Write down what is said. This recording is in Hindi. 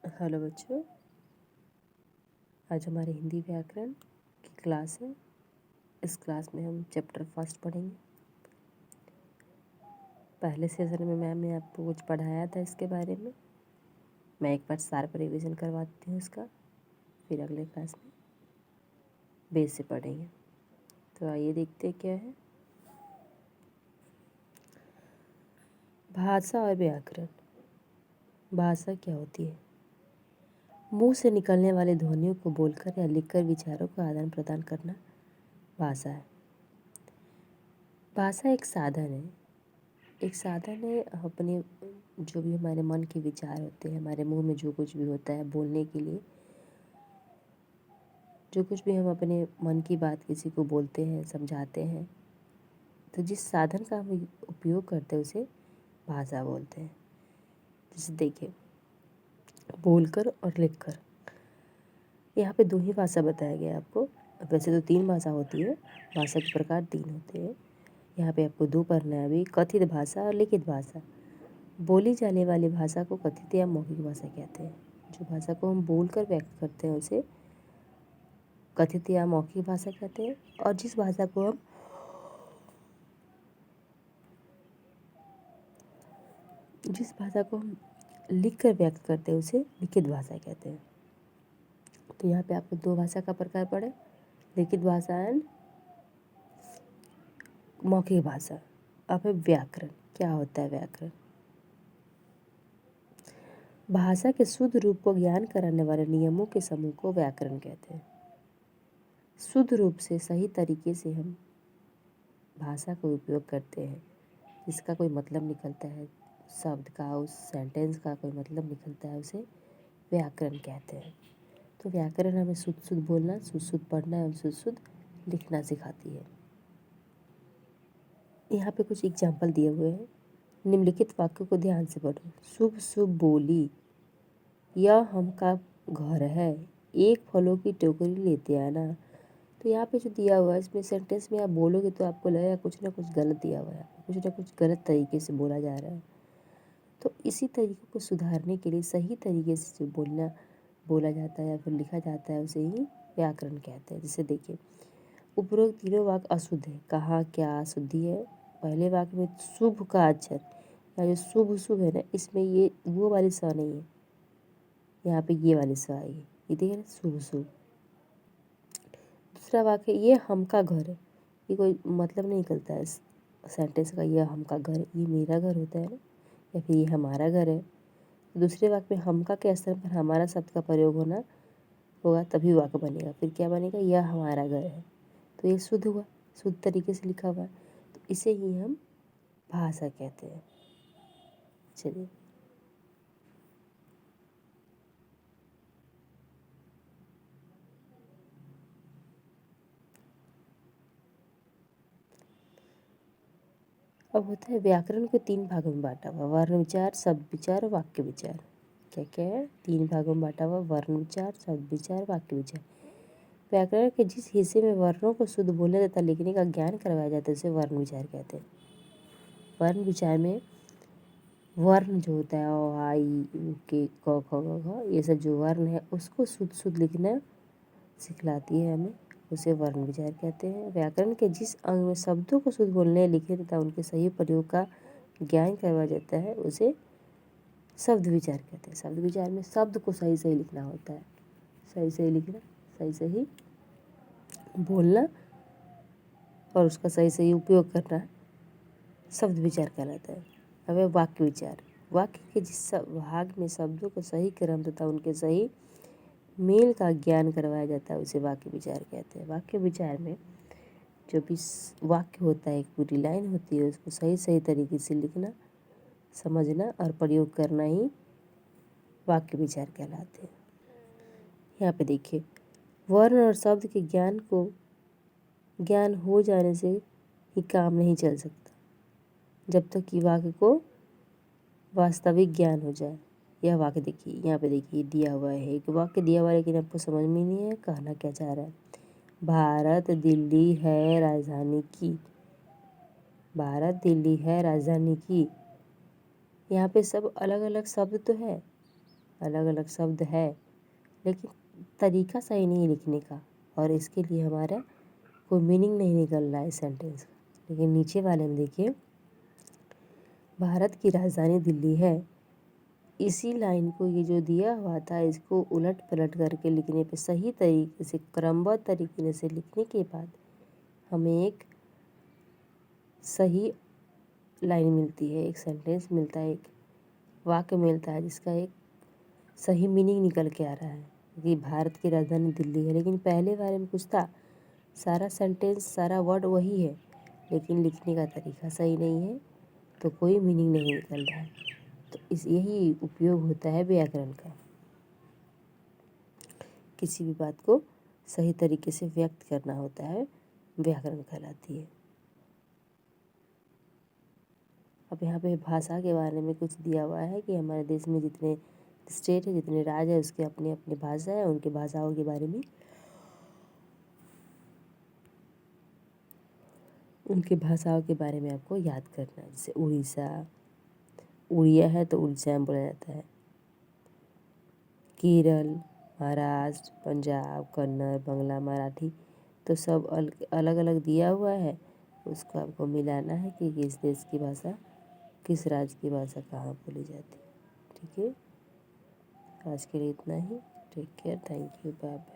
हेलो बच्चों, आज हमारे हिंदी व्याकरण की क्लास है। इस क्लास में हम चैप्टर फर्स्ट पढ़ेंगे। पहले सेशन में मैम ने आपको कुछ पढ़ाया था इसके बारे में। मैं एक बार शार्प रिवीजन करवाती हूँ इसका, फिर अगले क्लास में बेस से पढ़ेंगे। तो आइए देखते हैं क्या है। भाषा और व्याकरण। भाषा क्या होती है? मुंह से निकलने वाले ध्वनियों को बोलकर या लिखकर विचारों का आदान प्रदान करना भाषा है। भाषा एक साधन है अपने जो भी हमारे मन के विचार होते हैं, हमारे मुंह में जो कुछ भी होता है बोलने के लिए, जो कुछ भी हम अपने मन की बात किसी को बोलते हैं, समझाते हैं, तो जिस साधन का हम उपयोग करते हैं उसे भाषा बोलते हैं। जैसे देखिए, बोलकर और लिखकर। यहाँ पे दो ही भाषा बताया गया है आपको। वैसे तो तीन भाषा होती है, भाषा के प्रकार तीन होते हैं। यहाँ पे आपको दो पढ़ना है अभी, कथित भाषा और लिखित भाषा। बोली जाने वाली भाषा को कथित या मौखिक भाषा कहते हैं। जो भाषा को हम बोलकर व्यक्त करते हैं उसे कथित या मौखिक भाषा कहते हैं, और जिस भाषा को हम लिख कर व्यक्त करते हैं उसे लिखित भाषा कहते हैं। तो यहाँ पे आपको दो भाषा का प्रकार पड़े, लिखित भाषा एंड मौखिक भाषा। अब है व्याकरण। क्या होता है व्याकरण? भाषा के शुद्ध रूप को ज्ञान कराने वाले नियमों के समूह को व्याकरण कहते हैं। शुद्ध रूप से सही तरीके से हम भाषा का उपयोग करते हैं, जिसका कोई मतलब निकलता है, शब्द का, उस सेंटेंस का कोई मतलब निकलता है, उसे व्याकरण कहते हैं। तो व्याकरण हमें शुद्ध शुद्ध बोलना, शुद्ध शुद्ध पढ़ना एवं शुद्ध शुद्ध लिखना सिखाती है। यहाँ पे कुछ एग्जाम्पल दिए हुए हैं। निम्नलिखित वाक्यों को ध्यान से पढ़ो। शुभ शुभ बोली, यह हमका घर है, एक फलों की टोकरी लेते आना। तो यहाँ पे जो दिया हुआ है, इसमें सेंटेंस में आप बोलोगे तो आपको लगेगा कुछ ना कुछ गलत दिया हुआ है, कुछ ना कुछ गलत तरीके से बोला जा रहा है। तो इसी तरीके को सुधारने के लिए सही तरीके से जो बोला जाता है या फिर लिखा जाता है उसे ही व्याकरण कहते हैं। जैसे देखिए, उपरोक्त तीनों वाक्य अशुद्ध है। कहाँ क्या अशुद्धि है? पहले वाक्य में शुभ का अक्षर या जो शुभ शुभ है ना, इसमें ये वो वाली स नहीं है, यहाँ पे ये वाली स आएगी। ये देखिए ना, शुभ शुभ। दूसरा वाक्य, ये हमका घर है। ये कोई मतलब नहीं निकलता है सेंटेंस का, ये हमका घर, ये मेरा घर होता है ना, या फिर ये हमारा घर है। दूसरे वाक्य में हमका के स्थान पर हमारा शब्द का प्रयोग होगा, तभी वाक्य बनेगा। फिर क्या बनेगा? यह हमारा घर है। तो ये शुद्ध हुआ, शुद्ध तरीके से लिखा हुआ है, तो इसे ही हम भाषा कहते हैं। चलिए, अब होता है व्याकरण को तीन भागों में बांटा हुआ, वर्ण विचार, शब्द विचार और वाक्य विचार। क्या क्या है? तीन भागों में बांटा हुआ, वर्ण विचार, शब्द विचार, वाक्य विचार। व्याकरण के जिस हिस्से में वर्णों को शुद्ध बोलने तथा लिखने का ज्ञान करवाया जाता है उसे वर्ण विचार कहते हैं। वर्ण विचार में वर्ण जो होता है, अ आ इ उ के क ख ग घ, ये सब जो वर्ण है उसको शुद्ध शुद्ध लिखना सिखलाती है हमें, उसे वर्ण विचार कहते हैं। व्याकरण के जिस अंग में शब्दों को शुद्ध बोलने, लिखने तथा उनके सही प्रयोग का ज्ञान करवाया जाता है उसे शब्द विचार कहते हैं। शब्द विचार में शब्द को सही सही लिखना होता है, सही सही लिखना, सही सही बोलना और उसका सही सही उपयोग करना शब्द विचार कहलाता है। अब है वाक्य विचार। वाक्य के जिस भाग में शब्दों को सही क्रम तथा उनके सही मेल का ज्ञान करवाया जाता है उसे वाक्य विचार कहते हैं। वाक्य विचार में जो भी वाक्य होता है, एक पूरी लाइन होती है, उसको सही सही तरीके से लिखना, समझना और प्रयोग करना ही वाक्य विचार कहलाते हैं। यहाँ पे देखिए, वर्ण और शब्द के ज्ञान हो जाने से ही काम नहीं चल सकता, जब तक कि वाक्य को वास्तविक ज्ञान हो जाए। यह वाक्य देखिए, यहाँ पे देखिए दिया हुआ है, एक वाक्य दिया हुआ है लेकिन आपको समझ में नहीं है कहना क्या चाह रहा है। भारत दिल्ली है राजधानी की। भारत दिल्ली है राजधानी की। यहाँ पे सब अलग अलग शब्द तो है, अलग अलग शब्द है, लेकिन तरीका सही नहीं है लिखने का, और इसके लिए हमारा कोई मीनिंग नहीं निकल रहा है सेंटेंस का। लेकिन नीचे वाले में देखिए, भारत की राजधानी दिल्ली है। इसी लाइन को, ये जो दिया हुआ था, इसको उलट पलट करके लिखने पे सही तरीके से, क्रमबद्ध तरीके से लिखने के बाद हमें एक सही लाइन मिलती है, एक सेंटेंस मिलता है, एक वाक्य मिलता है जिसका एक सही मीनिंग निकल के आ रहा है कि भारत की राजधानी दिल्ली है। लेकिन पहले बारे में कुछ था, सारा सेंटेंस, सारा वर्ड वही है, लेकिन लिखने का तरीका सही नहीं है, तो कोई मीनिंग नहीं निकल रहा है। तो यही उपयोग होता है व्याकरण का, किसी भी बात को सही तरीके से व्यक्त करना होता है, व्याकरण कहलाती है। अब यहाँ पे भाषा के बारे में कुछ दिया हुआ है कि हमारे देश में जितने स्टेट है, जितने राज्य है, उसके अपनी अपनी भाषा है, उनकी भाषाओं के बारे में, उनकी भाषाओं के बारे में आपको याद करना है। जैसे उड़ीसा, उड़िया है तो उड़ीसा में बोला जाता है। केरल, महाराष्ट्र, पंजाब, कन्नड़, बंगला, मराठी, तो सब अलग अलग दिया हुआ है, उसको आपको मिलाना है कि किस देश की भाषा, किस राज्य की भाषा कहाँ बोली जाती है। ठीक है, आज के लिए इतना ही। Take care, thank you, bye bye.